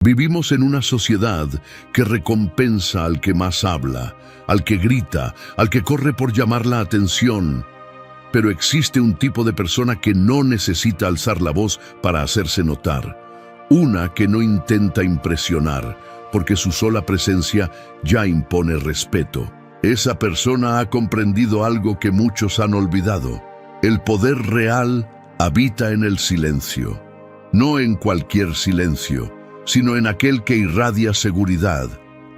Vivimos en una sociedad que recompensa al que más habla, al que grita, al que corre por llamar la atención. Pero existe un tipo de persona que no necesita alzar la voz para hacerse notar. Una que no intenta impresionar, porque su sola presencia ya impone respeto. Esa persona ha comprendido algo que muchos han olvidado. El poder real habita en el silencio. No en cualquier silencio, sino en aquel que irradia seguridad,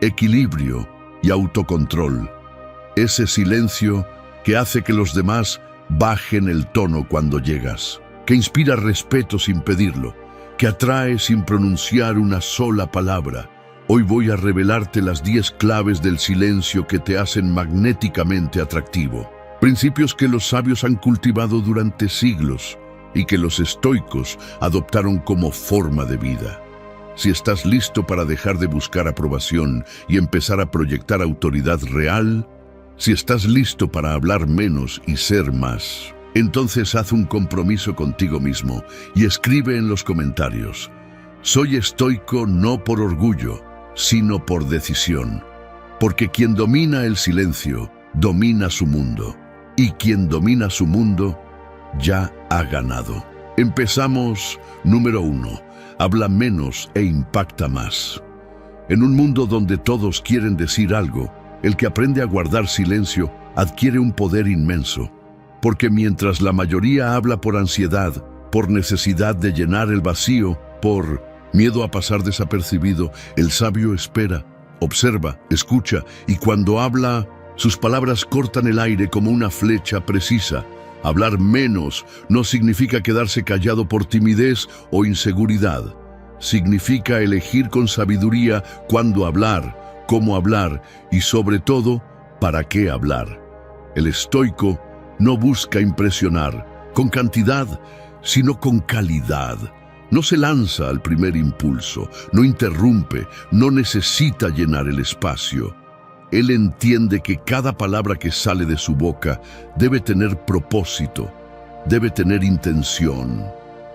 equilibrio y autocontrol. Ese silencio que hace que los demás bajen el tono cuando llegas, que inspira respeto sin pedirlo, que atrae sin pronunciar una sola palabra. Hoy voy a revelarte las 10 claves del silencio que te hacen magnéticamente atractivo. Principios que los sabios han cultivado durante siglos y que los estoicos adoptaron como forma de vida. Si estás listo para dejar de buscar aprobación y empezar a proyectar autoridad real, si estás listo para hablar menos y ser más, entonces haz un compromiso contigo mismo y escribe en los comentarios: soy estoico no por orgullo, sino por decisión. Porque quien domina el silencio, domina su mundo. Y quien domina su mundo, ya ha ganado. Empezamos. Número 1. Habla menos e impacta más. En un mundo donde todos quieren decir algo, el que aprende a guardar silencio adquiere un poder inmenso. Porque mientras la mayoría habla por ansiedad, por necesidad de llenar el vacío, por miedo a pasar desapercibido, el sabio espera, observa, escucha, y cuando habla, sus palabras cortan el aire como una flecha precisa. Hablar menos no significa quedarse callado por timidez o inseguridad. Significa elegir con sabiduría cuándo hablar, cómo hablar y sobre todo, para qué hablar. El estoico no busca impresionar con cantidad, sino con calidad. No se lanza al primer impulso, no interrumpe, no necesita llenar el espacio. Él entiende que cada palabra que sale de su boca debe tener propósito, debe tener intención,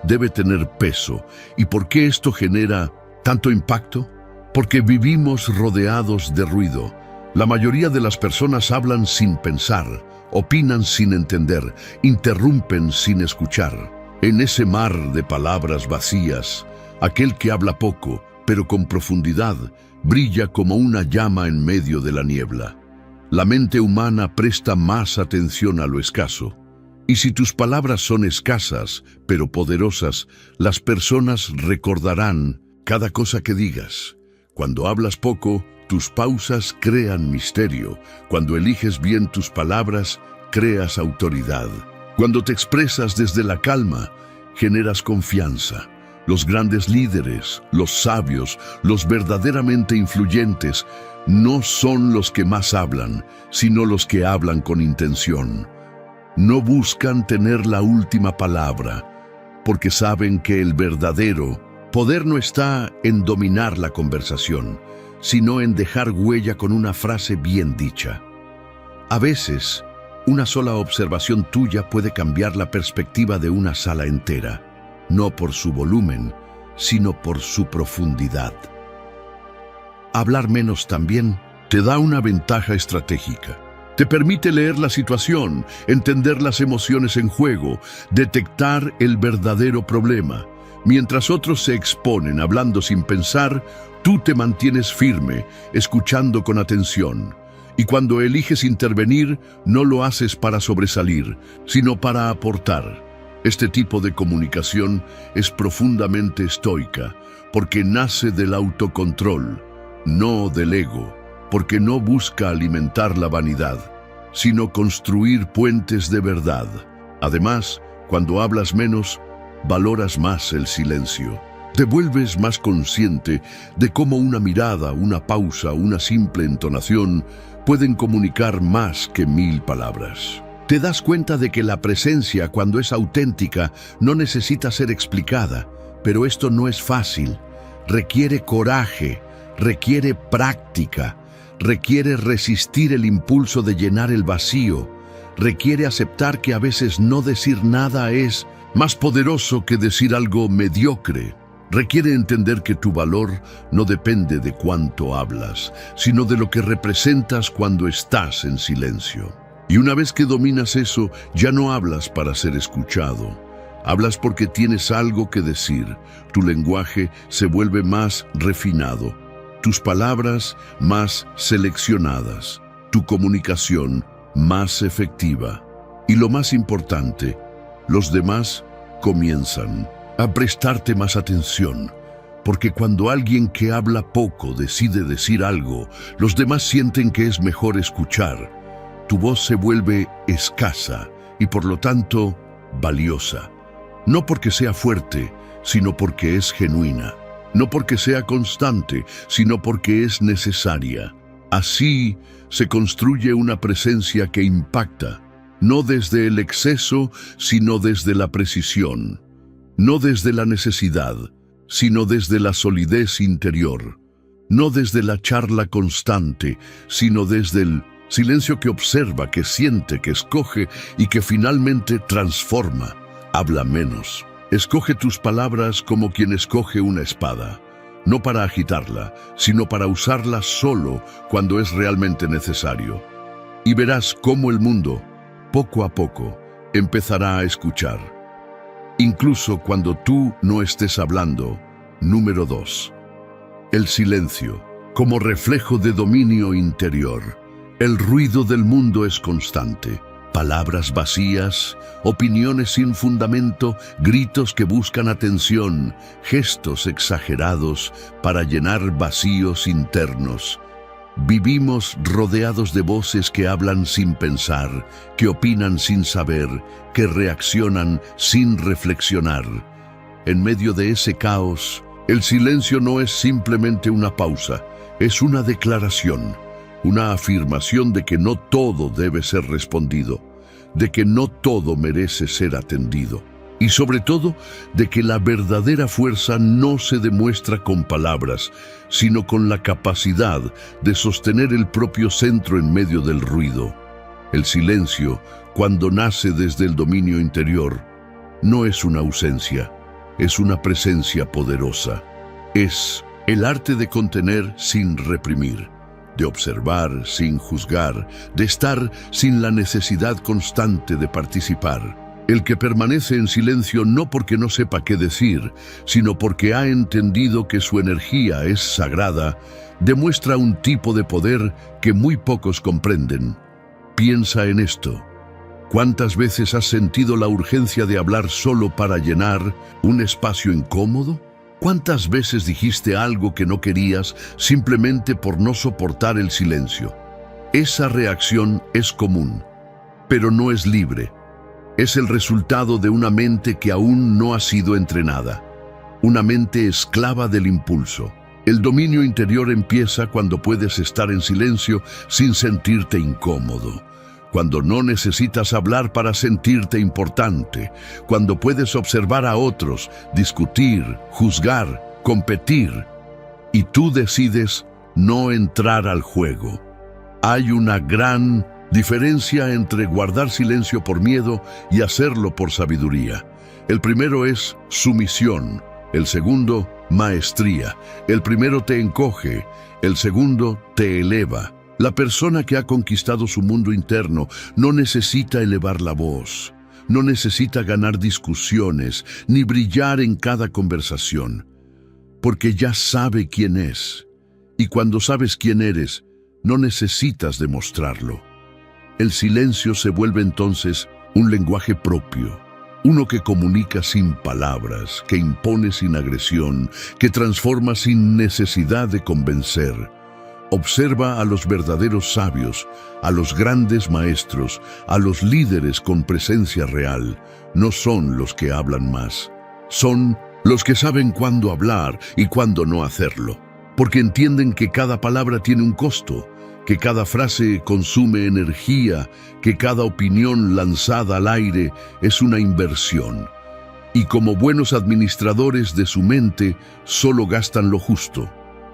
debe tener peso. ¿Y por qué esto genera tanto impacto? Porque vivimos rodeados de ruido. La mayoría de las personas hablan sin pensar, opinan sin entender, interrumpen sin escuchar. En ese mar de palabras vacías, aquel que habla poco, pero con profundidad, brilla como una llama en medio de la niebla. La mente humana presta más atención a lo escaso. Y si tus palabras son escasas, pero poderosas, las personas recordarán cada cosa que digas. Cuando hablas poco, tus pausas crean misterio. Cuando eliges bien tus palabras, creas autoridad. Cuando te expresas desde la calma, generas confianza. Los grandes líderes, los sabios, los verdaderamente influyentes, no son los que más hablan, sino los que hablan con intención. No buscan tener la última palabra, porque saben que el verdadero poder no está en dominar la conversación, sino en dejar huella con una frase bien dicha. A veces, una sola observación tuya puede cambiar la perspectiva de una sala entera. No por su volumen, sino por su profundidad. Hablar menos también te da una ventaja estratégica. Te permite leer la situación, entender las emociones en juego, detectar el verdadero problema. Mientras otros se exponen hablando sin pensar, tú te mantienes firme, escuchando con atención. Y cuando eliges intervenir, no lo haces para sobresalir, sino para aportar. Este tipo de comunicación es profundamente estoica, porque nace del autocontrol, no del ego, porque no busca alimentar la vanidad, sino construir puentes de verdad. Además, cuando hablas menos, valoras más el silencio. Te vuelves más consciente de cómo una mirada, una pausa, una simple entonación pueden comunicar más que 1000 palabras. Te das cuenta de que la presencia, cuando es auténtica, no necesita ser explicada, pero esto no es fácil. Requiere coraje, requiere práctica, requiere resistir el impulso de llenar el vacío, requiere aceptar que a veces no decir nada es más poderoso que decir algo mediocre. Requiere entender que tu valor no depende de cuánto hablas, sino de lo que representas cuando estás en silencio. Y una vez que dominas eso, ya no hablas para ser escuchado. Hablas porque tienes algo que decir. Tu lenguaje se vuelve más refinado, tus palabras más seleccionadas, tu comunicación más efectiva. Y lo más importante, los demás comienzan a prestarte más atención, porque cuando alguien que habla poco decide decir algo, los demás sienten que es mejor escuchar. Tu voz se vuelve escasa y por lo tanto valiosa. No porque sea fuerte, sino porque es genuina. No porque sea constante, sino porque es necesaria. Así se construye una presencia que impacta, no desde el exceso, sino desde la precisión. No desde la necesidad, sino desde la solidez interior. No desde la charla constante, sino desde el silencio que observa, que siente, que escoge y que finalmente transforma. Habla menos. Escoge tus palabras como quien escoge una espada, no para agitarla, sino para usarla solo cuando es realmente necesario. Y verás cómo el mundo, poco a poco, empezará a escuchar. Incluso cuando tú no estés hablando. Número 2. El silencio, como reflejo de dominio interior. El ruido del mundo es constante. Palabras vacías, opiniones sin fundamento, gritos que buscan atención, gestos exagerados para llenar vacíos internos. Vivimos rodeados de voces que hablan sin pensar, que opinan sin saber, que reaccionan sin reflexionar. En medio de ese caos, el silencio no es simplemente una pausa, es una declaración, una afirmación de que no todo debe ser respondido, de que no todo merece ser atendido. Y sobre todo, de que la verdadera fuerza no se demuestra con palabras, sino con la capacidad de sostener el propio centro en medio del ruido. El silencio, cuando nace desde el dominio interior, no es una ausencia, es una presencia poderosa. Es el arte de contener sin reprimir, de observar sin juzgar, de estar sin la necesidad constante de participar. El que permanece en silencio no porque no sepa qué decir, sino porque ha entendido que su energía es sagrada, demuestra un tipo de poder que muy pocos comprenden. Piensa en esto. ¿Cuántas veces has sentido la urgencia de hablar solo para llenar un espacio incómodo? ¿Cuántas veces dijiste algo que no querías simplemente por no soportar el silencio? Esa reacción es común, pero no es libre. Es el resultado de una mente que aún no ha sido entrenada, una mente esclava del impulso. El dominio interior empieza cuando puedes estar en silencio sin sentirte incómodo, cuando no necesitas hablar para sentirte importante, cuando puedes observar a otros, discutir, juzgar, competir, y tú decides no entrar al juego. Hay una gran diferencia entre guardar silencio por miedo y hacerlo por sabiduría. El primero es sumisión, el segundo, maestría. El primero te encoge, el segundo te eleva. La persona que ha conquistado su mundo interno no necesita elevar la voz, no necesita ganar discusiones, ni brillar en cada conversación, porque ya sabe quién es. Y cuando sabes quién eres, no necesitas demostrarlo. El silencio se vuelve entonces un lenguaje propio, uno que comunica sin palabras, que impone sin agresión, que transforma sin necesidad de convencer. Observa a los verdaderos sabios, a los grandes maestros, a los líderes con presencia real. No son los que hablan más, son los que saben cuándo hablar y cuándo no hacerlo, porque entienden que cada palabra tiene un costo, que cada frase consume energía, que cada opinión lanzada al aire es una inversión. Y como buenos administradores de su mente, solo gastan lo justo,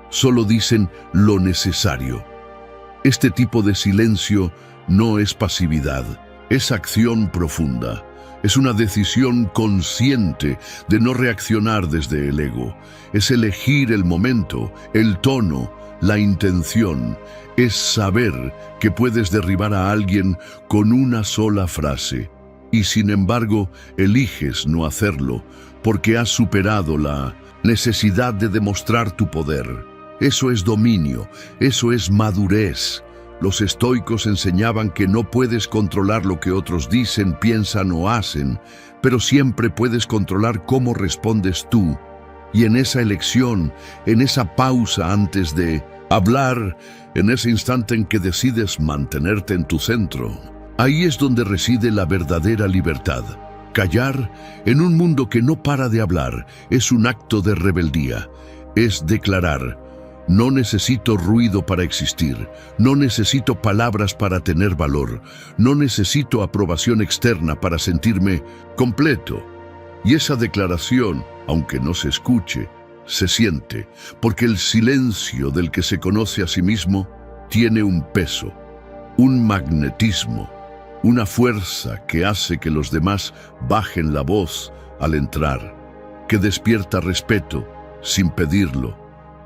solo dicen lo necesario. Este tipo de silencio no es pasividad, es acción profunda. Es una decisión consciente de no reaccionar desde el ego. Es elegir el momento, el tono, la intención. Es saber que puedes derribar a alguien con una sola frase. Y sin embargo, eliges no hacerlo porque has superado la necesidad de demostrar tu poder. Eso es dominio, eso es madurez. Los estoicos enseñaban que no puedes controlar lo que otros dicen, piensan o hacen, pero siempre puedes controlar cómo respondes tú. Y en esa elección, en esa pausa antes de hablar, en ese instante en que decides mantenerte en tu centro, ahí es donde reside la verdadera libertad. Callar en un mundo que no para de hablar es un acto de rebeldía. Es declarar: no necesito ruido para existir, no necesito palabras para tener valor, no necesito aprobación externa para sentirme completo. Y esa declaración, aunque no se escuche, se siente, porque el silencio del que se conoce a sí mismo tiene un peso, un magnetismo, una fuerza que hace que los demás bajen la voz al entrar, que despierta respeto sin pedirlo,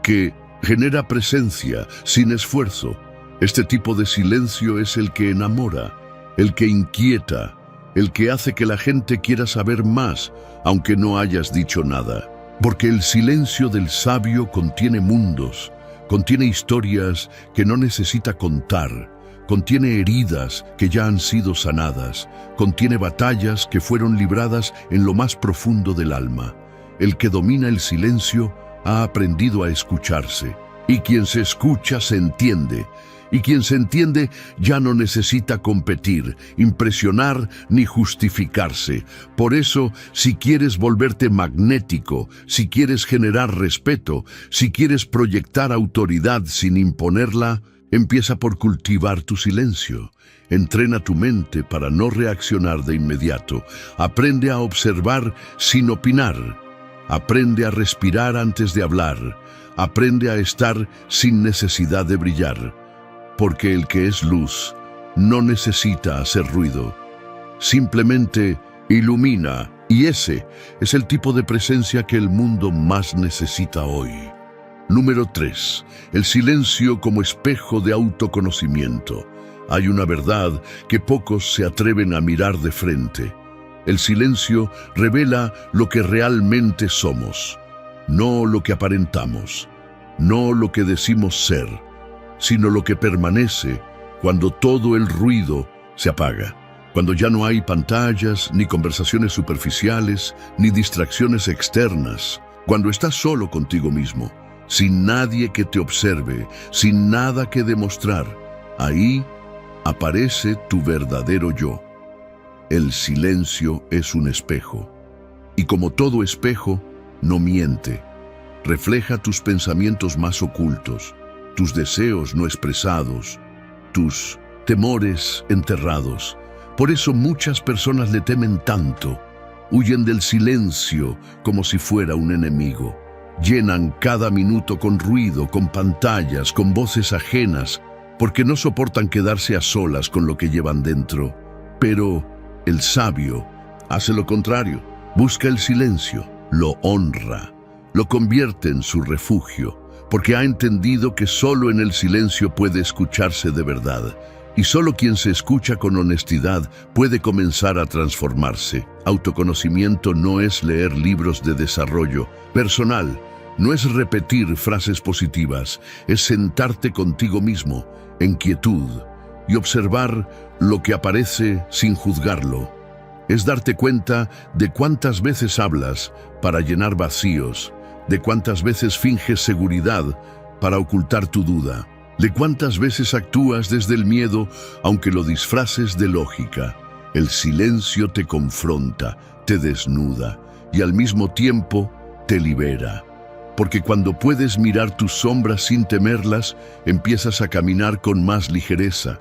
que genera presencia sin esfuerzo. Este tipo de silencio es el que enamora, el que inquieta, el que hace que la gente quiera saber más, aunque no hayas dicho nada. Porque el silencio del sabio contiene mundos, contiene historias que no necesita contar, contiene heridas que ya han sido sanadas, contiene batallas que fueron libradas en lo más profundo del alma. El que domina el silencio ha aprendido a escucharse, y quien se escucha se entiende, y quien se entiende ya no necesita competir, impresionar ni justificarse. Por eso, si quieres volverte magnético, si quieres generar respeto, si quieres proyectar autoridad sin imponerla, empieza por cultivar tu silencio. Entrena tu mente para no reaccionar de inmediato. Aprende a observar sin opinar. Aprende a respirar antes de hablar. Aprende a estar sin necesidad de brillar. Porque el que es luz no necesita hacer ruido. Simplemente ilumina. Y ese es el tipo de presencia que el mundo más necesita hoy. Número 3. El silencio como espejo de autoconocimiento. Hay una verdad que pocos se atreven a mirar de frente. El silencio revela lo que realmente somos, no lo que aparentamos, no lo que decimos ser, sino lo que permanece cuando todo el ruido se apaga, cuando ya no hay pantallas, ni conversaciones superficiales, ni distracciones externas, cuando estás solo contigo mismo, sin nadie que te observe, sin nada que demostrar. Ahí aparece tu verdadero yo. El silencio es un espejo, y como todo espejo, no miente. Refleja tus pensamientos más ocultos, tus deseos no expresados, tus temores enterrados. Por eso muchas personas le temen tanto, huyen del silencio como si fuera un enemigo. Llenan cada minuto con ruido, con pantallas, con voces ajenas, porque no soportan quedarse a solas con lo que llevan dentro. Pero el sabio hace lo contrario, busca el silencio, lo honra, lo convierte en su refugio, porque ha entendido que solo en el silencio puede escucharse de verdad, y solo quien se escucha con honestidad puede comenzar a transformarse. Autoconocimiento no es leer libros de desarrollo personal, no es repetir frases positivas, es sentarte contigo mismo, en quietud, y observar lo que aparece sin juzgarlo. Es darte cuenta de cuántas veces hablas para llenar vacíos, de cuántas veces finges seguridad para ocultar tu duda, de cuántas veces actúas desde el miedo aunque lo disfraces de lógica. El silencio te confronta, te desnuda y al mismo tiempo te libera. Porque cuando puedes mirar tus sombras sin temerlas, empiezas a caminar con más ligereza.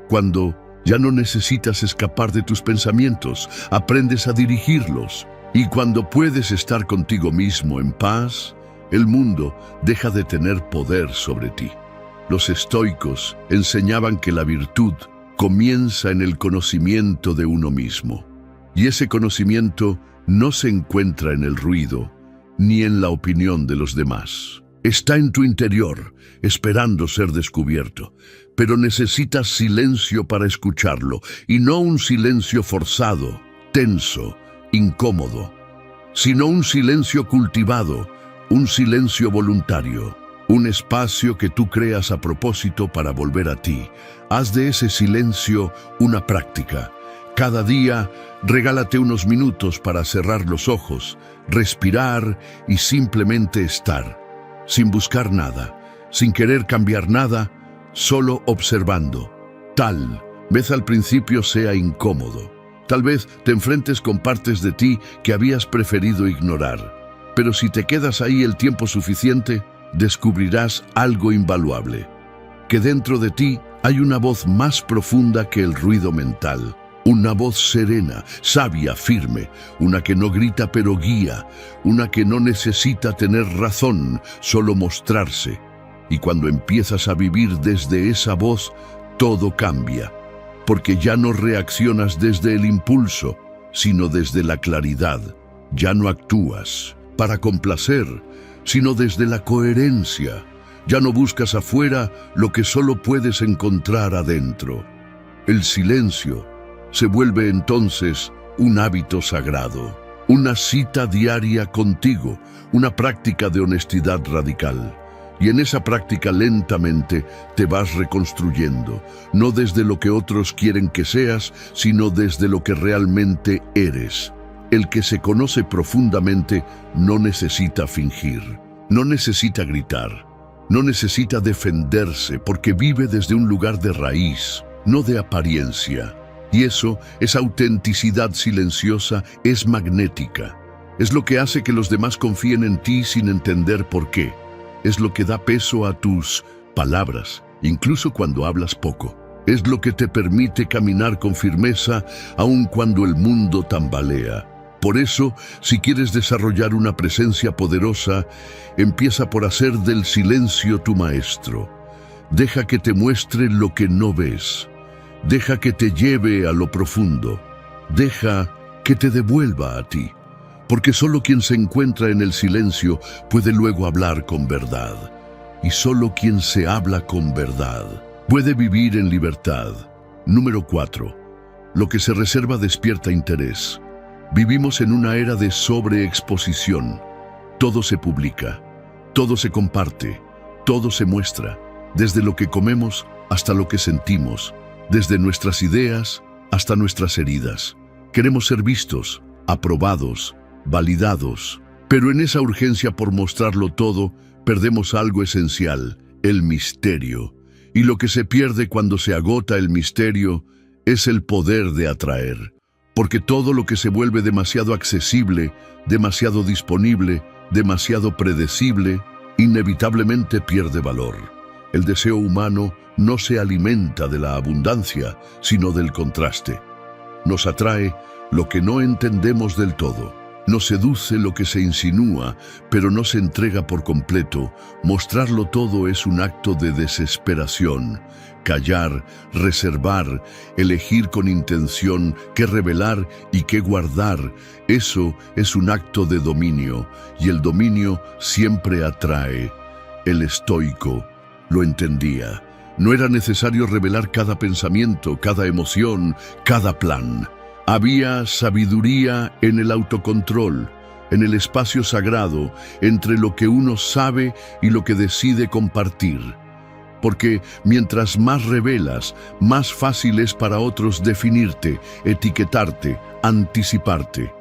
Cuando ya no necesitas escapar de tus pensamientos, aprendes a dirigirlos. Y cuando puedes estar contigo mismo en paz, el mundo deja de tener poder sobre ti. Los estoicos enseñaban que la virtud comienza en el conocimiento de uno mismo. Y ese conocimiento no se encuentra en el ruido, ni en la opinión de los demás. Está en tu interior, esperando ser descubierto, pero necesitas silencio para escucharlo, y no un silencio forzado, tenso, incómodo, sino un silencio cultivado, un silencio voluntario, un espacio que tú creas a propósito para volver a ti. Haz de ese silencio una práctica. Cada día, regálate unos minutos para cerrar los ojos, respirar y simplemente estar, sin buscar nada, sin querer cambiar nada, solo observando. Tal vez al principio sea incómodo. Tal vez te enfrentes con partes de ti que habías preferido ignorar. Pero si te quedas ahí el tiempo suficiente, descubrirás algo invaluable. Que dentro de ti hay una voz más profunda que el ruido mental. Una voz serena, sabia, firme, una que no grita pero guía, una que no necesita tener razón, solo mostrarse. Y cuando empiezas a vivir desde esa voz, todo cambia, porque ya no reaccionas desde el impulso, sino desde la claridad. Ya no actúas para complacer, sino desde la coherencia. Ya no buscas afuera lo que solo puedes encontrar adentro. El silencio se vuelve entonces un hábito sagrado, una cita diaria contigo, una práctica de honestidad radical. Y en esa práctica lentamente te vas reconstruyendo, no desde lo que otros quieren que seas, sino desde lo que realmente eres. El que se conoce profundamente no necesita fingir, no necesita gritar, no necesita defenderse, porque vive desde un lugar de raíz, no de apariencia. Y eso, esa autenticidad silenciosa, es magnética. Es lo que hace que los demás confíen en ti sin entender por qué. Es lo que da peso a tus palabras, incluso cuando hablas poco. Es lo que te permite caminar con firmeza, aun cuando el mundo tambalea. Por eso, si quieres desarrollar una presencia poderosa, empieza por hacer del silencio tu maestro. Deja que te muestre lo que no ves. Deja que te lleve a lo profundo. Deja que te devuelva a ti. Porque solo quien se encuentra en el silencio puede luego hablar con verdad. Y solo quien se habla con verdad puede vivir en libertad. Número 4. Lo que se reserva despierta interés. Vivimos en una era de sobreexposición. Todo se publica, todo se comparte, todo se muestra, desde lo que comemos hasta lo que sentimos, desde nuestras ideas hasta nuestras heridas. Queremos ser vistos, aprobados, validados, pero en esa urgencia por mostrarlo todo, perdemos algo esencial, el misterio. Y lo que se pierde cuando se agota el misterio es el poder de atraer. Porque todo lo que se vuelve demasiado accesible, demasiado disponible, demasiado predecible, inevitablemente pierde valor. El deseo humano no se alimenta de la abundancia, sino del contraste. Nos atrae lo que no entendemos del todo. Nos seduce lo que se insinúa, pero no se entrega por completo. Mostrarlo todo es un acto de desesperación. Callar, reservar, elegir con intención qué revelar y qué guardar, eso es un acto de dominio, y el dominio siempre atrae. El estoico lo entendía. No era necesario revelar cada pensamiento, cada emoción, cada plan. Había sabiduría en el autocontrol, en el espacio sagrado, entre lo que uno sabe y lo que decide compartir. Porque mientras más revelas, más fácil es para otros definirte, etiquetarte, anticiparte.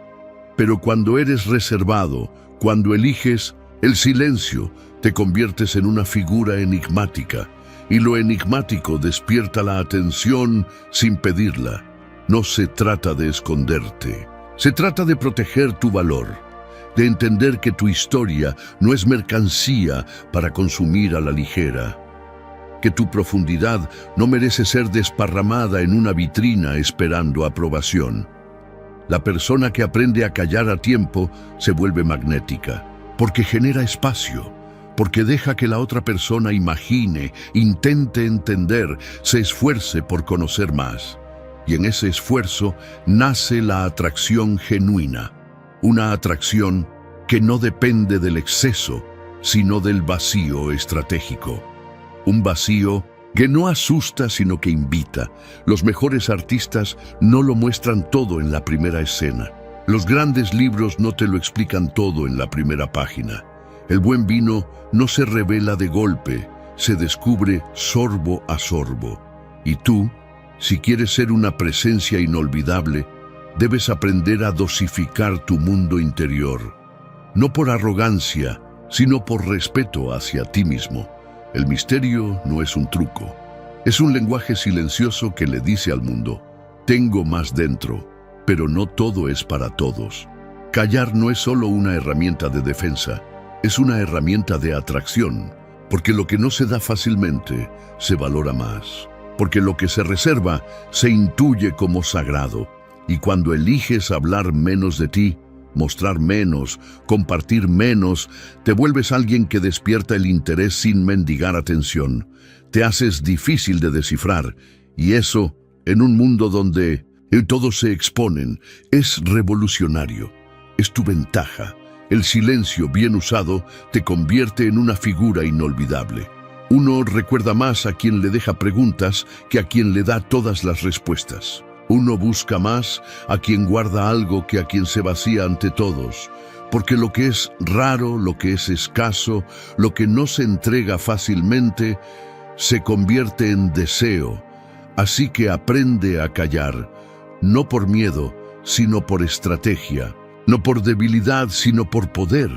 Pero cuando eres reservado, cuando eliges el silencio, te conviertes en una figura enigmática, y lo enigmático despierta la atención sin pedirla. No se trata de esconderte, se trata de proteger tu valor, de entender que tu historia no es mercancía para consumir a la ligera, que tu profundidad no merece ser desparramada en una vitrina esperando aprobación. La persona que aprende a callar a tiempo se vuelve magnética, porque genera espacio, porque deja que la otra persona imagine, intente entender, se esfuerce por conocer más. y en ese esfuerzo nace la atracción genuina, una atracción que no depende del exceso, sino del vacío estratégico. Un vacío que no asusta, sino que invita. Los mejores artistas no lo muestran todo en la primera escena. Los grandes libros no te lo explican todo en la primera página. El buen vino no se revela de golpe, se descubre sorbo a sorbo. Y tú, si quieres ser una presencia inolvidable, debes aprender a dosificar tu mundo interior. No por arrogancia, sino por respeto hacia ti mismo. El misterio no es un truco. Es un lenguaje silencioso que le dice al mundo: tengo más dentro, pero no todo es para todos. Callar no es solo una herramienta de defensa, es una herramienta de atracción, porque lo que no se da fácilmente se valora más, porque lo que se reserva se intuye como sagrado, y cuando eliges hablar menos de ti, mostrar menos, compartir menos, te vuelves alguien que despierta el interés sin mendigar atención. Te haces difícil de descifrar, y eso, en un mundo donde todos se exponen, es revolucionario. Es tu ventaja. El silencio bien usado te convierte en una figura inolvidable. Uno recuerda más a quien le deja preguntas que a quien le da todas las respuestas. Uno busca más a quien guarda algo que a quien se vacía ante todos, porque lo que es raro, lo que es escaso, lo que no se entrega fácilmente, se convierte en deseo. Así que aprende a callar, no por miedo, sino por estrategia, no por debilidad, sino por poder,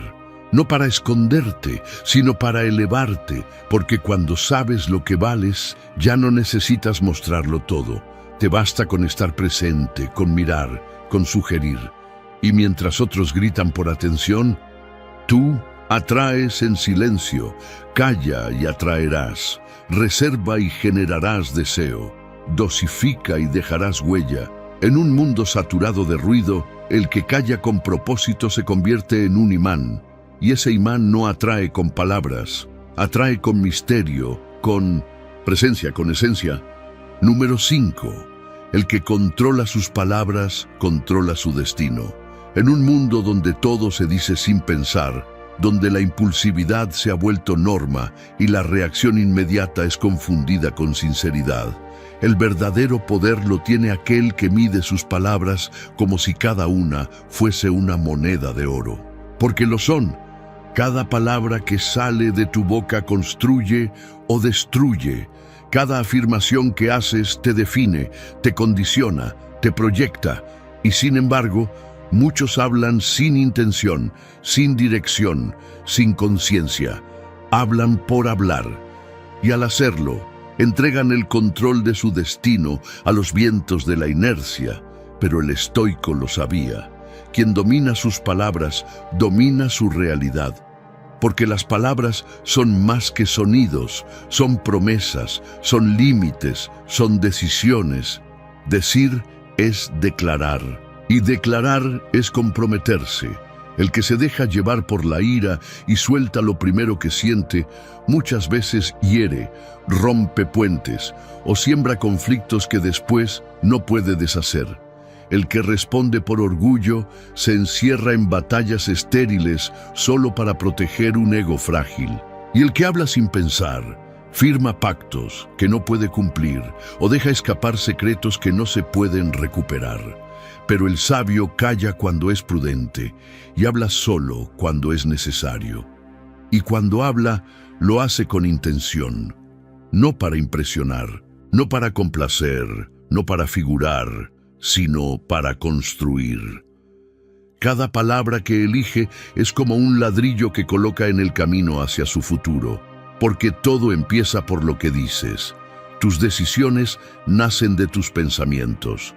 no para esconderte, sino para elevarte, porque cuando sabes lo que vales, ya no necesitas mostrarlo todo. Te basta con estar presente, con mirar, con sugerir. Y mientras otros gritan por atención, tú atraes en silencio, calla y atraerás, reserva y generarás deseo, dosifica y dejarás huella. En un mundo saturado de ruido, el que calla con propósito se convierte en un imán, y ese imán no atrae con palabras, atrae con misterio, con presencia, con esencia. Número 5. El que controla sus palabras, controla su destino. En un mundo donde todo se dice sin pensar, donde la impulsividad se ha vuelto norma y la reacción inmediata es confundida con sinceridad, el verdadero poder lo tiene aquel que mide sus palabras como si cada una fuese una moneda de oro. Porque lo son. Cada palabra que sale de tu boca construye o destruye. Cada afirmación que haces te define, te condiciona, te proyecta. Y sin embargo, muchos hablan sin intención, sin dirección, sin conciencia. Hablan por hablar. Y al hacerlo, entregan el control de su destino a los vientos de la inercia. Pero el estoico lo sabía. Quien domina sus palabras, domina su realidad. Porque las palabras son más que sonidos, son promesas, son límites, son decisiones. Decir es declarar, y declarar es comprometerse. El que se deja llevar por la ira y suelta lo primero que siente, muchas veces hiere, rompe puentes o siembra conflictos que después no puede deshacer. El que responde por orgullo se encierra en batallas estériles solo para proteger un ego frágil. Y el que habla sin pensar, firma pactos que no puede cumplir o deja escapar secretos que no se pueden recuperar. Pero el sabio calla cuando es prudente y habla solo cuando es necesario. Y cuando habla, lo hace con intención, no para impresionar, no para complacer, no para figurar, sino para construir. Cada palabra que elige es como un ladrillo que coloca en el camino hacia su futuro, porque todo empieza por lo que dices. Tus decisiones nacen de tus pensamientos,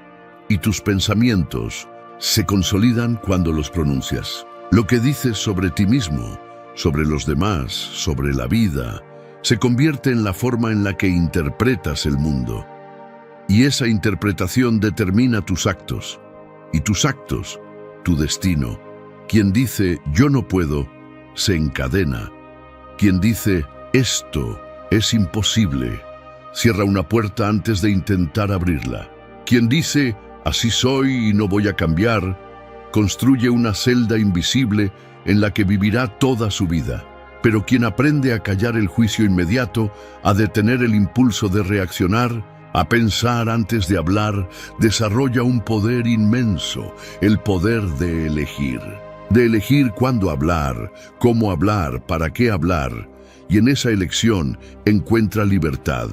y tus pensamientos se consolidan cuando los pronuncias. Lo que dices sobre ti mismo, sobre los demás, sobre la vida, se convierte en la forma en la que interpretas el mundo. Y esa interpretación determina tus actos, y tus actos, tu destino. Quien dice yo no puedo, se encadena. Quien dice esto es imposible, cierra una puerta antes de intentar abrirla. Quien dice, así soy y no voy a cambiar, construye una celda invisible en la que vivirá toda su vida. Pero quien aprende a callar el juicio inmediato, a detener el impulso de reaccionar, a pensar antes de hablar, desarrolla un poder inmenso, el poder de elegir. De elegir cuándo hablar, cómo hablar, para qué hablar, y en esa elección encuentra libertad.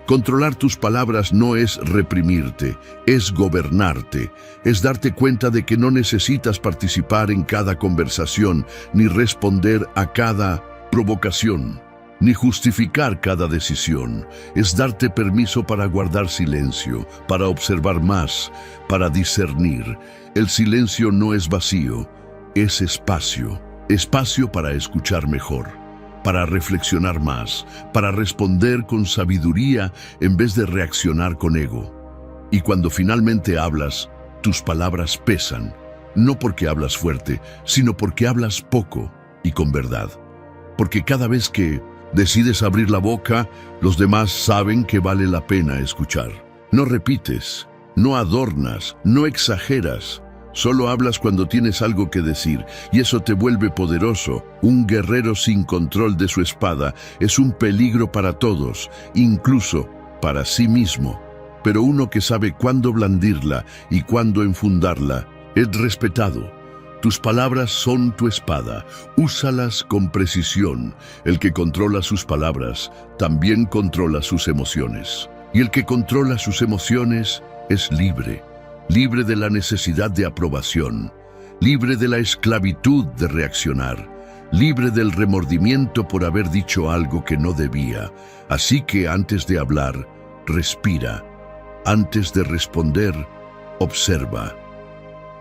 Controlar tus palabras no es reprimirte, es gobernarte, es darte cuenta de que no necesitas participar en cada conversación, ni responder a cada provocación, ni justificar cada decisión. Es darte permiso para guardar silencio, para observar más, para discernir. El silencio no es vacío, es espacio, espacio para escuchar mejor, para reflexionar más, para responder con sabiduría en vez de reaccionar con ego. Y cuando finalmente hablas, tus palabras pesan, no porque hablas fuerte, sino porque hablas poco y con verdad. Porque cada vez que decides abrir la boca, los demás saben que vale la pena escuchar. No repites, no adornas, no exageras. Solo hablas cuando tienes algo que decir, y eso te vuelve poderoso. Un guerrero sin control de su espada es un peligro para todos, incluso para sí mismo. Pero uno que sabe cuándo blandirla y cuándo enfundarla es respetado. Tus palabras son tu espada, úsalas con precisión. El que controla sus palabras también controla sus emociones. Y el que controla sus emociones es libre. Libre de la necesidad de aprobación, libre de la esclavitud de reaccionar, libre del remordimiento por haber dicho algo que no debía. Así que antes de hablar, respira. Antes de responder, observa.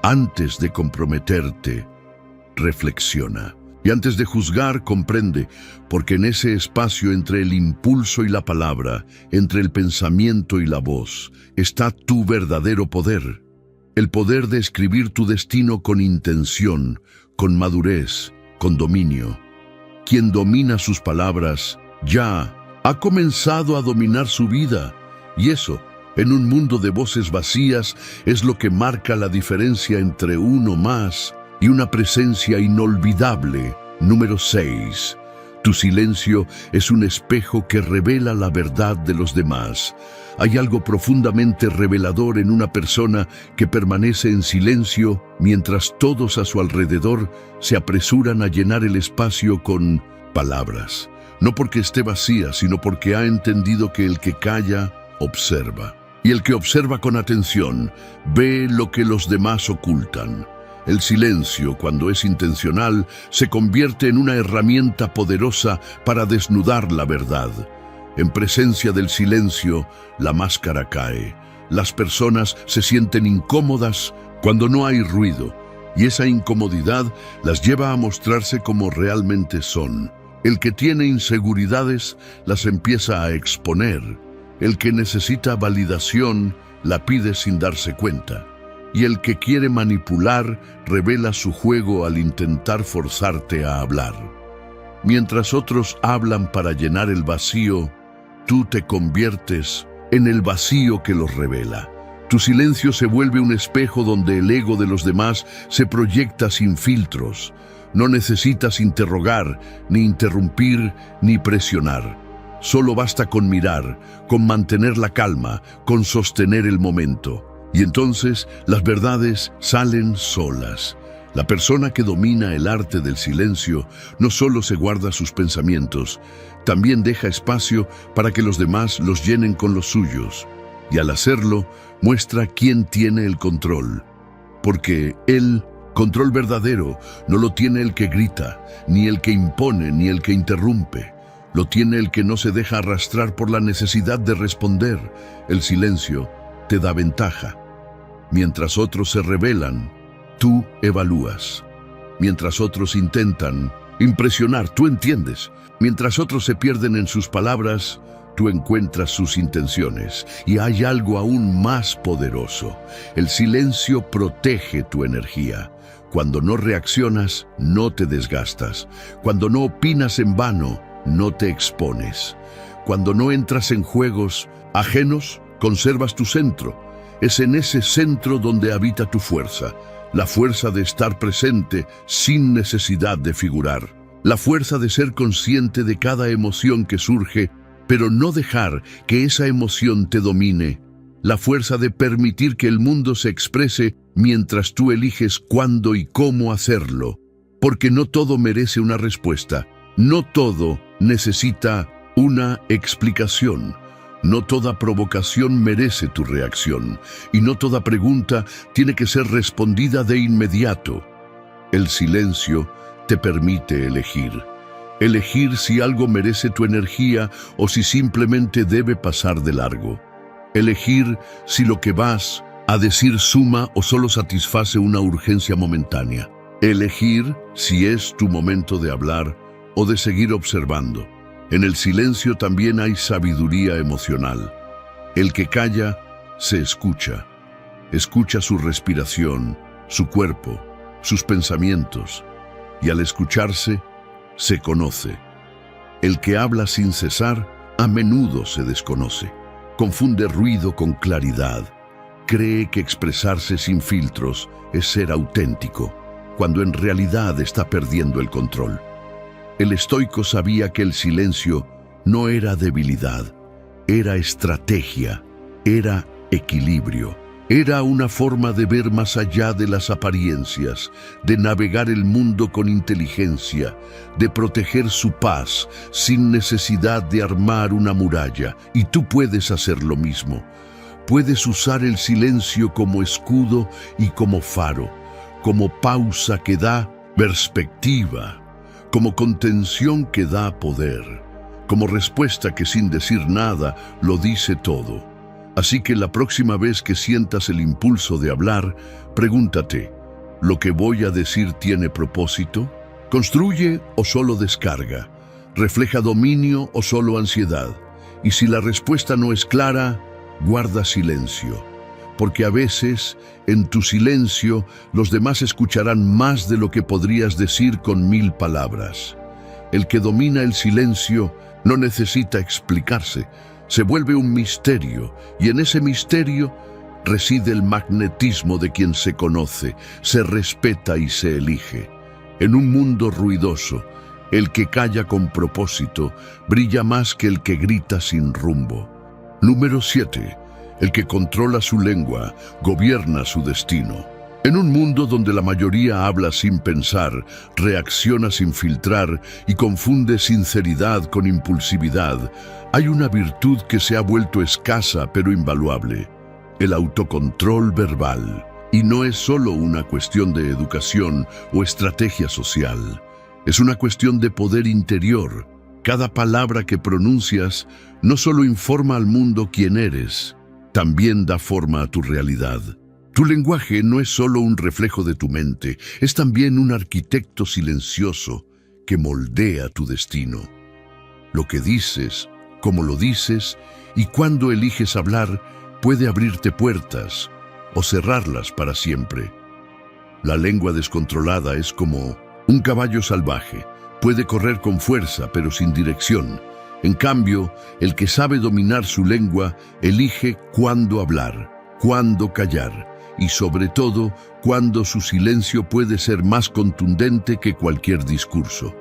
Antes de comprometerte, reflexiona. Y antes de juzgar, comprende, porque en ese espacio entre el impulso y la palabra, entre el pensamiento y la voz, está tu verdadero poder. El poder de escribir tu destino con intención, con madurez, con dominio. Quien domina sus palabras, ya ha comenzado a dominar su vida. Y eso, en un mundo de voces vacías, es lo que marca la diferencia entre uno más y una presencia inolvidable. Número 6. Tu silencio es un espejo que revela la verdad de los demás. Hay algo profundamente revelador en una persona que permanece en silencio mientras todos a su alrededor se apresuran a llenar el espacio con palabras. No porque esté vacía, sino porque ha entendido que el que calla, observa. Y el que observa con atención, ve lo que los demás ocultan. El silencio, cuando es intencional, se convierte en una herramienta poderosa para desnudar la verdad. En presencia del silencio, la máscara cae. Las personas se sienten incómodas cuando no hay ruido, y esa incomodidad las lleva a mostrarse como realmente son. El que tiene inseguridades las empieza a exponer. El que necesita validación la pide sin darse cuenta. Y el que quiere manipular revela su juego al intentar forzarte a hablar. Mientras otros hablan para llenar el vacío, tú te conviertes en el vacío que los revela. Tu silencio se vuelve un espejo donde el ego de los demás se proyecta sin filtros. No necesitas interrogar, ni interrumpir, ni presionar. Solo basta con mirar, con mantener la calma, con sostener el momento. Y entonces las verdades salen solas. La persona que domina el arte del silencio no solo se guarda sus pensamientos, también deja espacio para que los demás los llenen con los suyos. Y al hacerlo, muestra quién tiene el control. Porque el control verdadero no lo tiene el que grita, ni el que impone, ni el que interrumpe. Lo tiene el que no se deja arrastrar por la necesidad de responder. El silencio te da ventaja. Mientras otros se rebelan, tú evalúas. Mientras otros intentan impresionar, tú entiendes. Mientras otros se pierden en sus palabras, tú encuentras sus intenciones. Y hay algo aún más poderoso. El silencio protege tu energía. Cuando no reaccionas, no te desgastas. Cuando no opinas en vano, no te expones. Cuando no entras en juegos ajenos, conservas tu centro. Es en ese centro donde habita tu fuerza, la fuerza de estar presente sin necesidad de figurar, la fuerza de ser consciente de cada emoción que surge, pero no dejar que esa emoción te domine, la fuerza de permitir que el mundo se exprese mientras tú eliges cuándo y cómo hacerlo, porque no todo merece una respuesta, no todo necesita una explicación. No toda provocación merece tu reacción, y no toda pregunta tiene que ser respondida de inmediato. El silencio te permite elegir. Elegir si algo merece tu energía o si simplemente debe pasar de largo. Elegir si lo que vas a decir suma o solo satisface una urgencia momentánea. Elegir si es tu momento de hablar o de seguir observando. En el silencio también hay sabiduría emocional. El que calla, se escucha. Escucha su respiración, su cuerpo, sus pensamientos. Y al escucharse, se conoce. El que habla sin cesar, a menudo se desconoce. Confunde ruido con claridad. Cree que expresarse sin filtros es ser auténtico, cuando en realidad está perdiendo el control. El estoico sabía que el silencio no era debilidad, era estrategia, era equilibrio. Era una forma de ver más allá de las apariencias, de navegar el mundo con inteligencia, de proteger su paz sin necesidad de armar una muralla. Y tú puedes hacer lo mismo. Puedes usar el silencio como escudo y como faro, como pausa que da perspectiva, como contención que da poder, como respuesta que sin decir nada lo dice todo. Así que la próxima vez que sientas el impulso de hablar, pregúntate, ¿lo que voy a decir tiene propósito? ¿Construye o solo descarga? ¿Refleja dominio o solo ansiedad? Y si la respuesta no es clara, guarda silencio. Porque a veces, en tu silencio, los demás escucharán más de lo que podrías decir con 1000 palabras. El que domina el silencio no necesita explicarse, se vuelve un misterio, y en ese misterio reside el magnetismo de quien se conoce, se respeta y se elige. En un mundo ruidoso, el que calla con propósito brilla más que el que grita sin rumbo. Número 7. El que controla su lengua, gobierna su destino. En un mundo donde la mayoría habla sin pensar, reacciona sin filtrar y confunde sinceridad con impulsividad, hay una virtud que se ha vuelto escasa pero invaluable: el autocontrol verbal. Y no es solo una cuestión de educación o estrategia social, es una cuestión de poder interior. Cada palabra que pronuncias no solo informa al mundo quién eres, también da forma a tu realidad. Tu lenguaje no es solo un reflejo de tu mente, es también un arquitecto silencioso que moldea tu destino. Lo que dices, cómo lo dices y cuándo eliges hablar puede abrirte puertas o cerrarlas para siempre. La lengua descontrolada es como un caballo salvaje. Puede correr con fuerza pero sin dirección. En cambio, el que sabe dominar su lengua elige cuándo hablar, cuándo callar y sobre todo cuándo su silencio puede ser más contundente que cualquier discurso.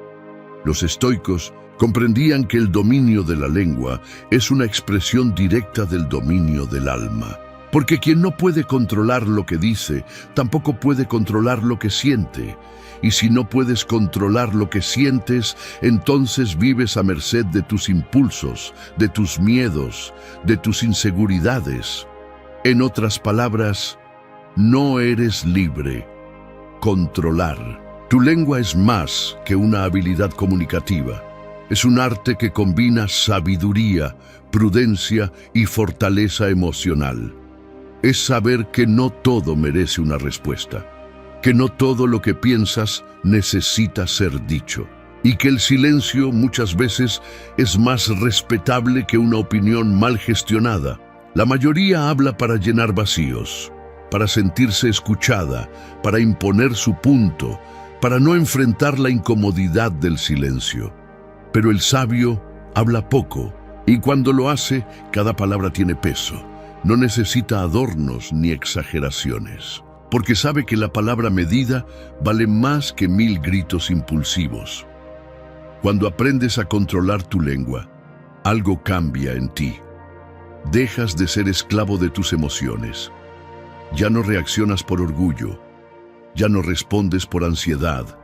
Los estoicos comprendían que el dominio de la lengua es una expresión directa del dominio del alma, porque quien no puede controlar lo que dice, tampoco puede controlar lo que siente. Y si no puedes controlar lo que sientes, entonces vives a merced de tus impulsos, de tus miedos, de tus inseguridades. En otras palabras, no eres libre. Controlar. Tu lengua es más que una habilidad comunicativa. Es un arte que combina sabiduría, prudencia y fortaleza emocional. Es saber que no todo merece una respuesta, que no todo lo que piensas necesita ser dicho, y que el silencio muchas veces es más respetable que una opinión mal gestionada. La mayoría habla para llenar vacíos, para sentirse escuchada, para imponer su punto, para no enfrentar la incomodidad del silencio. Pero el sabio habla poco, y cuando lo hace, cada palabra tiene peso. no necesita adornos ni exageraciones, porque sabe que la palabra medida vale más que 1000 gritos impulsivos. Cuando aprendes a controlar tu lengua, algo cambia en ti. Dejas de ser esclavo de tus emociones. Ya no reaccionas por orgullo. Ya no respondes por ansiedad.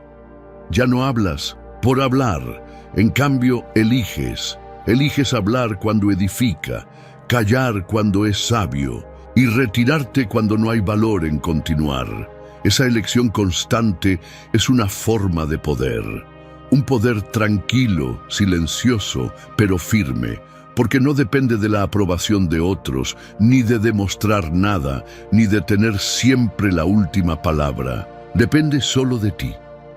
Ya no hablas por hablar. En cambio, eliges. Eliges hablar cuando edifica, callar cuando es sabio y retirarte cuando no hay valor en continuar. Esa elección constante es una forma de poder. Un poder tranquilo, silencioso, pero firme, porque no depende de la aprobación de otros, ni de demostrar nada, ni de tener siempre la última palabra. Depende solo de ti.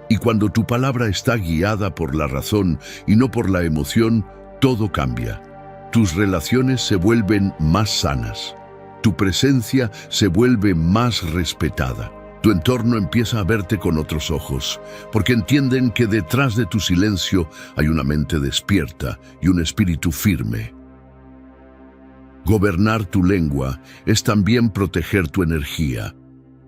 Y cuando tu palabra está guiada por la razón y no por la emoción, todo cambia. Tus relaciones se vuelven más sanas. Tu presencia se vuelve más respetada. Tu entorno empieza a verte con otros ojos, porque entienden que detrás de tu silencio hay una mente despierta y un espíritu firme. Gobernar tu lengua es también proteger tu energía,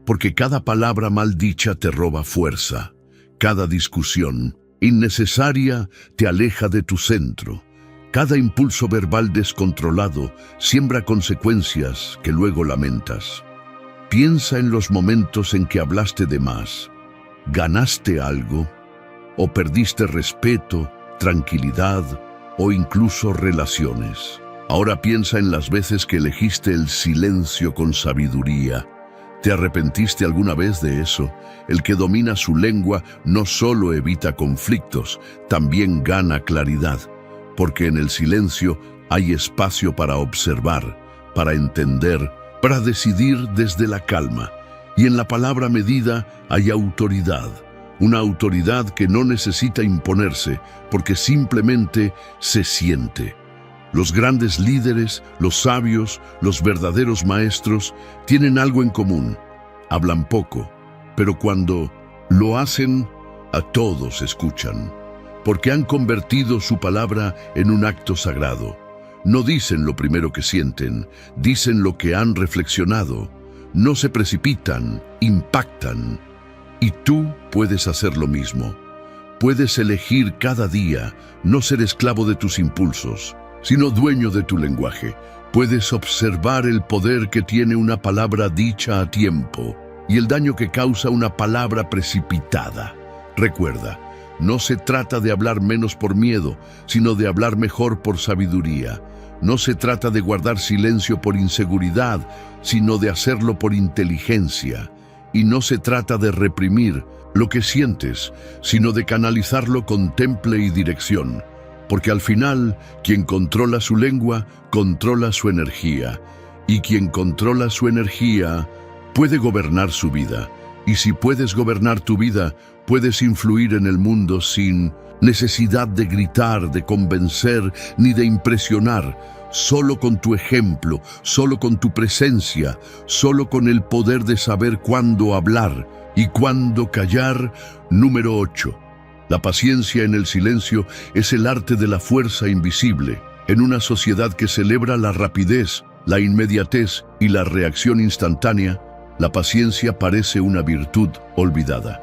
porque cada palabra mal dicha te roba fuerza. Cada discusión innecesaria te aleja de tu centro. Cada impulso verbal descontrolado siembra consecuencias que luego lamentas. Piensa en los momentos en que hablaste de más. ¿Ganaste algo? ¿O perdiste respeto, tranquilidad o incluso relaciones? Ahora piensa en las veces que elegiste el silencio con sabiduría. ¿Te arrepentiste alguna vez de eso? El que domina su lengua no solo evita conflictos, también gana claridad, porque en el silencio hay espacio para observar, para entender, para decidir desde la calma. Y en la palabra medida hay autoridad, una autoridad que no necesita imponerse, porque simplemente se siente. Los grandes líderes, los sabios, los verdaderos maestros tienen algo en común. Hablan poco, pero cuando lo hacen, a todos escuchan, porque han convertido su palabra en un acto sagrado. No dicen lo primero que sienten, dicen lo que han reflexionado. No se precipitan, impactan. Y tú puedes hacer lo mismo. Puedes elegir cada día no ser esclavo de tus impulsos, sino dueño de tu lenguaje. Puedes observar el poder que tiene una palabra dicha a tiempo y el daño que causa una palabra precipitada. Recuerda, no se trata de hablar menos por miedo, sino de hablar mejor por sabiduría. No se trata de guardar silencio por inseguridad, sino de hacerlo por inteligencia. Y no se trata de reprimir lo que sientes, sino de canalizarlo con temple y dirección. Porque al final, quien controla su lengua, controla su energía. Y quien controla su energía, puede gobernar su vida. Y si puedes gobernar tu vida, puedes influir en el mundo sin necesidad de gritar, de convencer, ni de impresionar. Solo con tu ejemplo, solo con tu presencia, solo con el poder de saber cuándo hablar y cuándo callar. Número 8. La paciencia en el silencio es el arte de la fuerza invisible. En una sociedad que celebra la rapidez, la inmediatez y la reacción instantánea, la paciencia parece una virtud olvidada.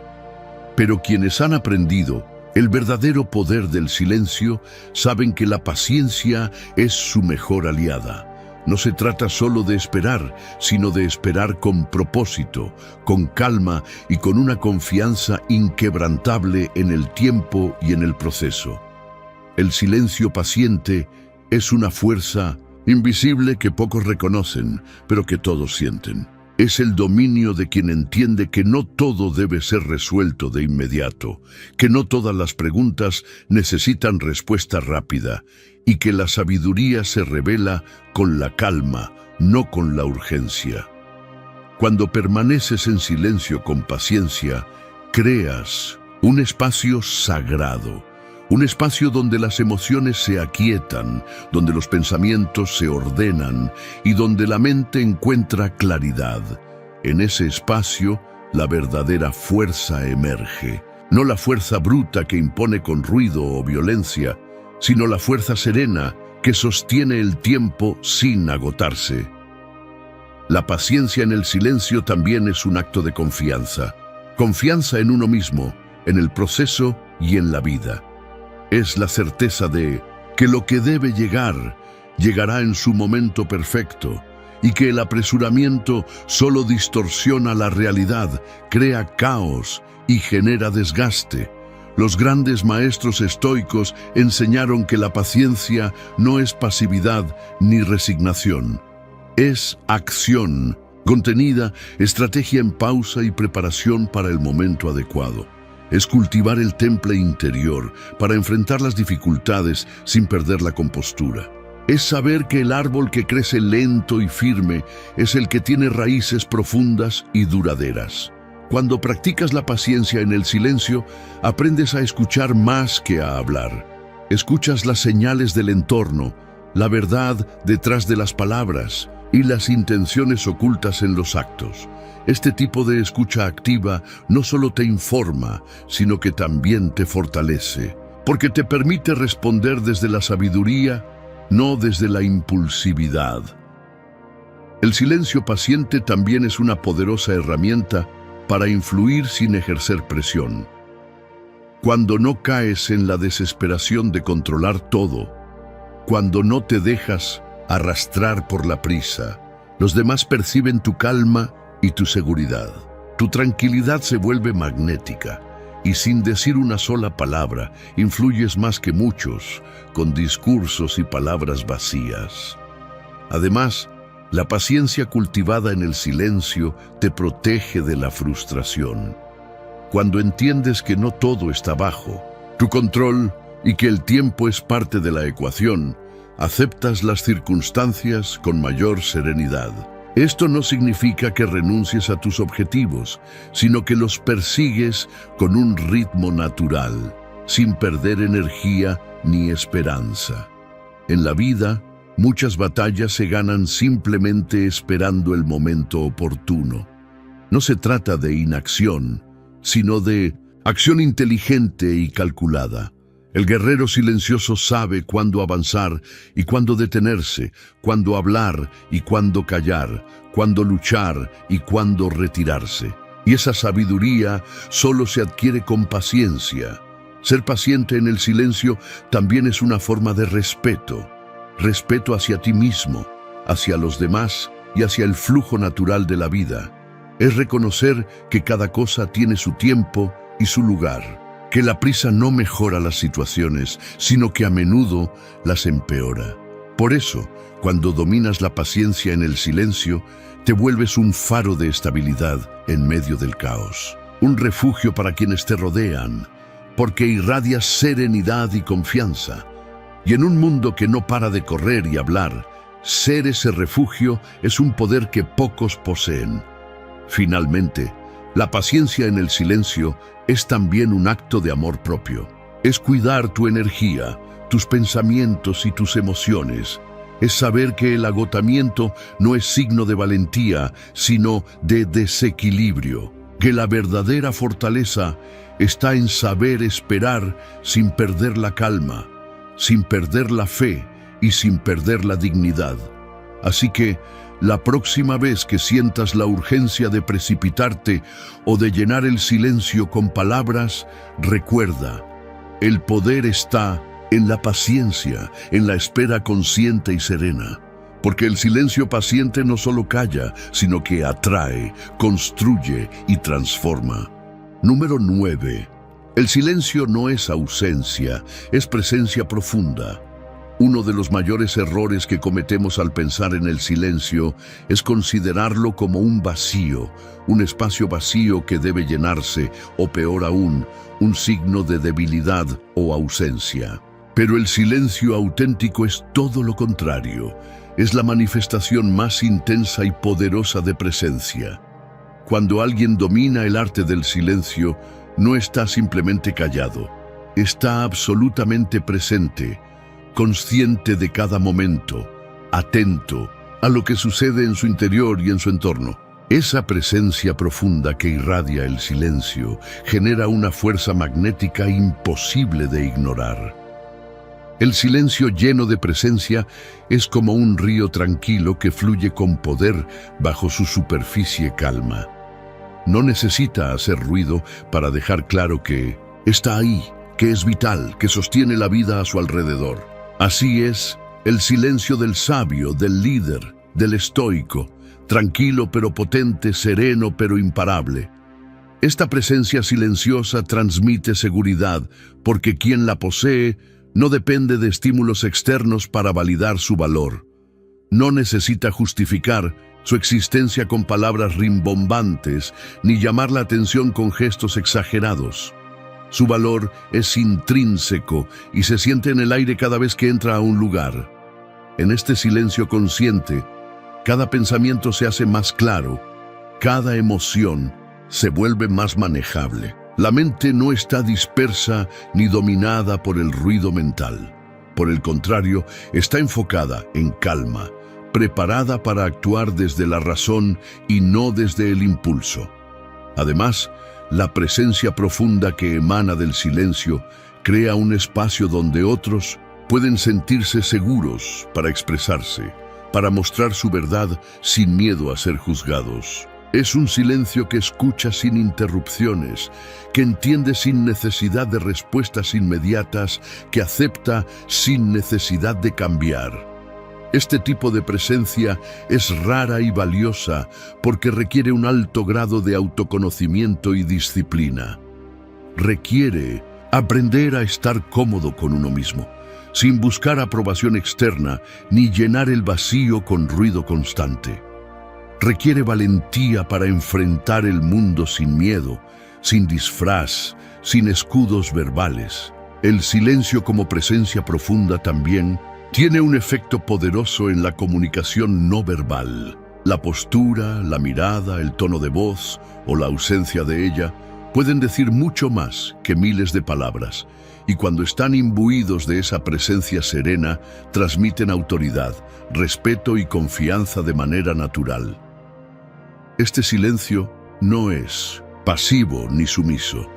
Pero quienes han aprendido el verdadero poder del silencio saben que la paciencia es su mejor aliada. No se trata solo de esperar, sino de esperar con propósito, con calma y con una confianza inquebrantable en el tiempo y en el proceso. El silencio paciente es una fuerza invisible que pocos reconocen, pero que todos sienten. Es el dominio de quien entiende que no todo debe ser resuelto de inmediato, que no todas las preguntas necesitan respuesta rápida y que la sabiduría se revela con la calma, no con la urgencia. Cuando permaneces en silencio con paciencia, creas un espacio sagrado, un espacio donde las emociones se aquietan, donde los pensamientos se ordenan y donde la mente encuentra claridad. En ese espacio, la verdadera fuerza emerge. No la fuerza bruta que impone con ruido o violencia, sino la fuerza serena que sostiene el tiempo sin agotarse. La paciencia en el silencio también es un acto de confianza. Confianza en uno mismo, en el proceso y en la vida. Es la certeza de que lo que debe llegar, llegará en su momento perfecto, y que el apresuramiento solo distorsiona la realidad, crea caos y genera desgaste. Los grandes maestros estoicos enseñaron que la paciencia no es pasividad ni resignación. Es acción, contenida, estrategia en pausa y preparación para el momento adecuado. Es cultivar el temple interior para enfrentar las dificultades sin perder la compostura. Es saber que el árbol que crece lento y firme es el que tiene raíces profundas y duraderas. Cuando practicas la paciencia en el silencio, aprendes a escuchar más que a hablar. Escuchas las señales del entorno, la verdad detrás de las palabras y las intenciones ocultas en los actos. Este tipo de escucha activa no solo te informa, sino que también te fortalece, porque te permite responder desde la sabiduría, no desde la impulsividad. El silencio paciente también es una poderosa herramienta para influir sin ejercer presión. Cuando no caes en la desesperación de controlar todo, cuando no te dejas arrastrar por la prisa, los demás perciben tu calma y tu seguridad. Tu tranquilidad se vuelve magnética y sin decir una sola palabra, influyes más que muchos, con discursos y palabras vacías. Además, la paciencia cultivada en el silencio te protege de la frustración. Cuando entiendes que no todo está bajo tu control y que el tiempo es parte de la ecuación, aceptas las circunstancias con mayor serenidad. Esto no significa que renuncies a tus objetivos, sino que los persigues con un ritmo natural, sin perder energía ni esperanza. En la vida, muchas batallas se ganan simplemente esperando el momento oportuno. No se trata de inacción, sino de acción inteligente y calculada. El guerrero silencioso sabe cuándo avanzar y cuándo detenerse, cuándo hablar y cuándo callar, cuándo luchar y cuándo retirarse. Y esa sabiduría solo se adquiere con paciencia. Ser paciente en el silencio también es una forma de respeto. Respeto hacia ti mismo, hacia los demás y hacia el flujo natural de la vida. Es reconocer que cada cosa tiene su tiempo y su lugar, que la prisa no mejora las situaciones, sino que a menudo las empeora. Por eso, cuando dominas la paciencia en el silencio, te vuelves un faro de estabilidad en medio del caos, un refugio para quienes te rodean, porque irradias serenidad y confianza. Y en un mundo que no para de correr y hablar, ser ese refugio es un poder que pocos poseen. Finalmente, la paciencia en el silencio es también un acto de amor propio. Es cuidar tu energía, tus pensamientos y tus emociones. Es saber que el agotamiento no es signo de valentía, sino de desequilibrio. Que la verdadera fortaleza está en saber esperar sin perder la calma, sin perder la fe y sin perder la dignidad. Así que, la próxima vez que sientas la urgencia de precipitarte o de llenar el silencio con palabras, recuerda, el poder está en la paciencia, en la espera consciente y serena. Porque el silencio paciente no solo calla, sino que atrae, construye y transforma. Número 9. El silencio no es ausencia, es presencia profunda. Uno de los mayores errores que cometemos al pensar en el silencio es considerarlo como un vacío, un espacio vacío que debe llenarse, o peor aún, un signo de debilidad o ausencia. Pero el silencio auténtico es todo lo contrario, es la manifestación más intensa y poderosa de presencia. Cuando alguien domina el arte del silencio, no está simplemente callado, está absolutamente presente, consciente de cada momento, atento a lo que sucede en su interior y en su entorno. Esa presencia profunda que irradia el silencio genera una fuerza magnética imposible de ignorar. El silencio lleno de presencia es como un río tranquilo que fluye con poder bajo su superficie calma. No necesita hacer ruido para dejar claro que está ahí, que es vital, que sostiene la vida a su alrededor. Así es el silencio del sabio, del líder, del estoico, tranquilo pero potente, sereno pero imparable. Esta presencia silenciosa transmite seguridad, porque quien la posee no depende de estímulos externos para validar su valor. No necesita justificar su existencia con palabras rimbombantes, ni llamar la atención con gestos exagerados. Su valor es intrínseco y se siente en el aire cada vez que entra a un lugar. En este silencio consciente, cada pensamiento se hace más claro, cada emoción se vuelve más manejable. La mente no está dispersa ni dominada por el ruido mental. Por el contrario, está enfocada en calma, preparada para actuar desde la razón y no desde el impulso. Además, la presencia profunda que emana del silencio crea un espacio donde otros pueden sentirse seguros para expresarse, para mostrar su verdad sin miedo a ser juzgados. Es un silencio que escucha sin interrupciones, que entiende sin necesidad de respuestas inmediatas, que acepta sin necesidad de cambiar. Este tipo de presencia es rara y valiosa porque requiere un alto grado de autoconocimiento y disciplina. Requiere aprender a estar cómodo con uno mismo, sin buscar aprobación externa ni llenar el vacío con ruido constante. Requiere valentía para enfrentar el mundo sin miedo, sin disfraz, sin escudos verbales. El silencio como presencia profunda también tiene un efecto poderoso en la comunicación no verbal. La postura, la mirada, el tono de voz o la ausencia de ella pueden decir mucho más que miles de palabras, y cuando están imbuidos de esa presencia serena, transmiten autoridad, respeto y confianza de manera natural. Este silencio no es pasivo ni sumiso.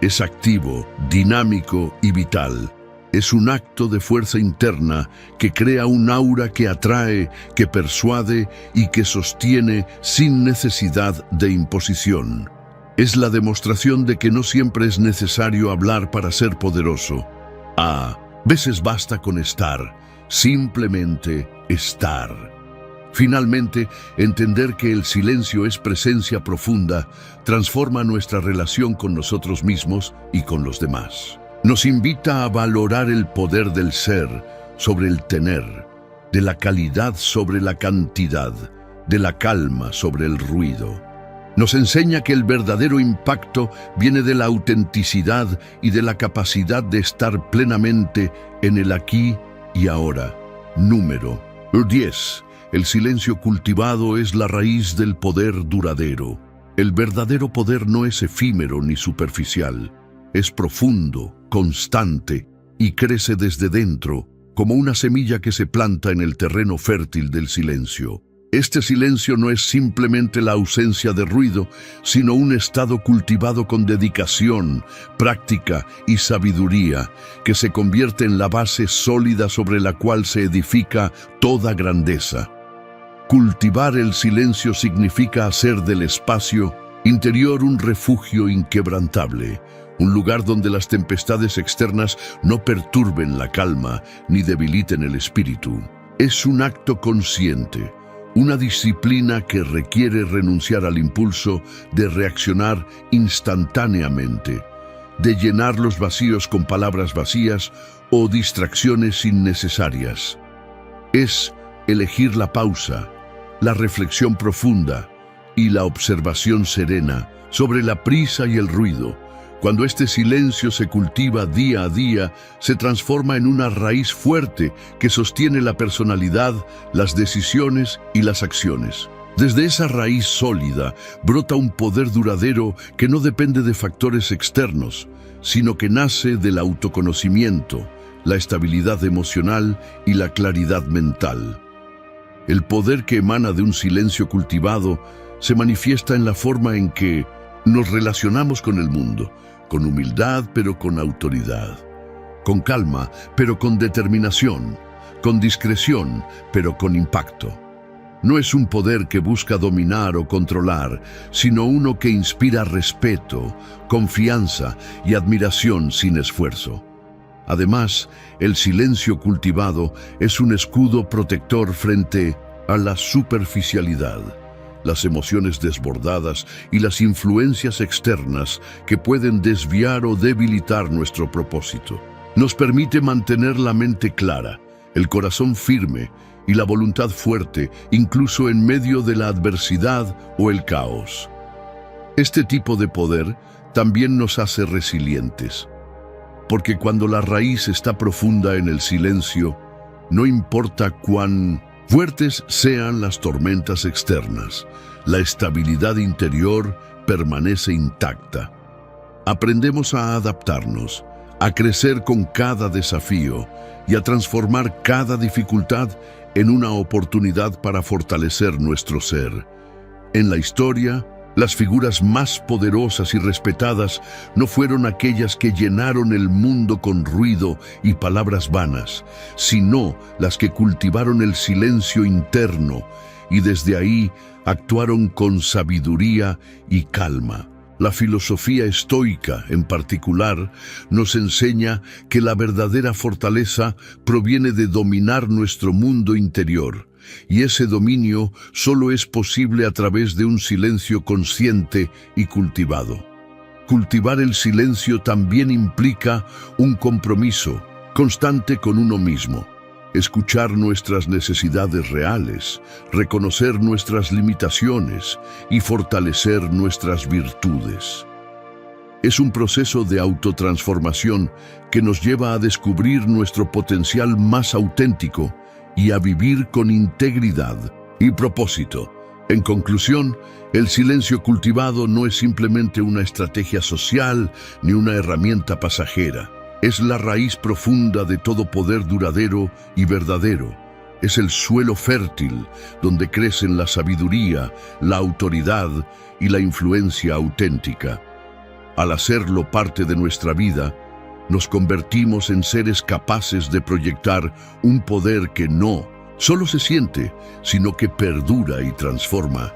Es activo, dinámico y vital. Es un acto de fuerza interna que crea un aura que atrae, que persuade y que sostiene sin necesidad de imposición. Es la demostración de que no siempre es necesario hablar para ser poderoso. A veces basta con estar, simplemente estar. Finalmente, entender que el silencio es presencia profunda transforma nuestra relación con nosotros mismos y con los demás. Nos invita a valorar el poder del ser sobre el tener, de la calidad sobre la cantidad, de la calma sobre el ruido. Nos enseña que el verdadero impacto viene de la autenticidad y de la capacidad de estar plenamente en el aquí y ahora. Número 10. El silencio cultivado es la raíz del poder duradero. El verdadero poder no es efímero ni superficial. Es profundo, constante y crece desde dentro, como una semilla que se planta en el terreno fértil del silencio. Este silencio no es simplemente la ausencia de ruido, sino un estado cultivado con dedicación, práctica y sabiduría, que se convierte en la base sólida sobre la cual se edifica toda grandeza. Cultivar el silencio significa hacer del espacio interior un refugio inquebrantable, un lugar donde las tempestades externas no perturben la calma ni debiliten el espíritu. Es un acto consciente, una disciplina que requiere renunciar al impulso de reaccionar instantáneamente, de llenar los vacíos con palabras vacías o distracciones innecesarias. Es elegir la pausa, la reflexión profunda y la observación serena sobre la prisa y el ruido. Cuando este silencio se cultiva día a día, se transforma en una raíz fuerte que sostiene la personalidad, las decisiones y las acciones. Desde esa raíz sólida brota un poder duradero que no depende de factores externos, sino que nace del autoconocimiento, la estabilidad emocional y la claridad mental. El poder que emana de un silencio cultivado se manifiesta en la forma en que nos relacionamos con el mundo, con humildad pero con autoridad. con calma, pero con determinación, con discreción, pero con impacto. No es un poder que busca dominar o controlar, sino uno que inspira respeto, confianza y admiración sin esfuerzo. Además, el silencio cultivado es un escudo protector frente a la superficialidad, las emociones desbordadas y las influencias externas que pueden desviar o debilitar nuestro propósito. Nos permite mantener la mente clara, el corazón firme y la voluntad fuerte, incluso en medio de la adversidad o el caos. Este tipo de poder también nos hace resilientes, porque cuando la raíz está profunda en el silencio, no importa cuán fuertes sean las tormentas externas, la estabilidad interior permanece intacta. Aprendemos a adaptarnos, a crecer con cada desafío y a transformar cada dificultad en una oportunidad para fortalecer nuestro ser. En la historia, las figuras más poderosas y respetadas no fueron aquellas que llenaron el mundo con ruido y palabras vanas, sino las que cultivaron el silencio interno y desde ahí actuaron con sabiduría y calma. La filosofía estoica, en particular, nos enseña que la verdadera fortaleza proviene de dominar nuestro mundo interior, y ese dominio solo es posible a través de un silencio consciente y cultivado. Cultivar el silencio también implica un compromiso constante con uno mismo. Escuchar nuestras necesidades reales, reconocer nuestras limitaciones y fortalecer nuestras virtudes. Es un proceso de autotransformación que nos lleva a descubrir nuestro potencial más auténtico y a vivir con integridad y propósito. En conclusión, el silencio cultivado no es simplemente una estrategia social ni una herramienta pasajera. Es la raíz profunda de todo poder duradero y verdadero. Es el suelo fértil donde crecen la sabiduría, la autoridad y la influencia auténtica. Al hacerlo parte de nuestra vida, nos convertimos en seres capaces de proyectar un poder que no solo se siente, sino que perdura y transforma.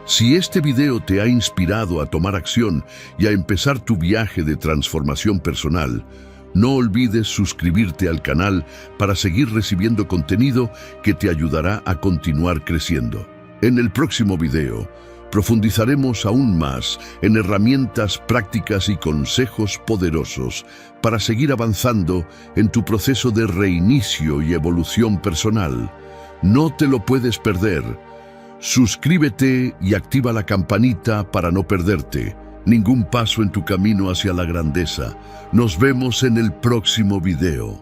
Si este video te ha inspirado a tomar acción y a empezar tu viaje de transformación personal, no olvides suscribirte al canal para seguir recibiendo contenido que te ayudará a continuar creciendo. En el próximo video, profundizaremos aún más en herramientas prácticas y consejos poderosos para seguir avanzando en tu proceso de reinicio y evolución personal. No te lo puedes perder. Suscríbete y activa la campanita para no perderte ningún paso en tu camino hacia la grandeza. Nos vemos en el próximo video.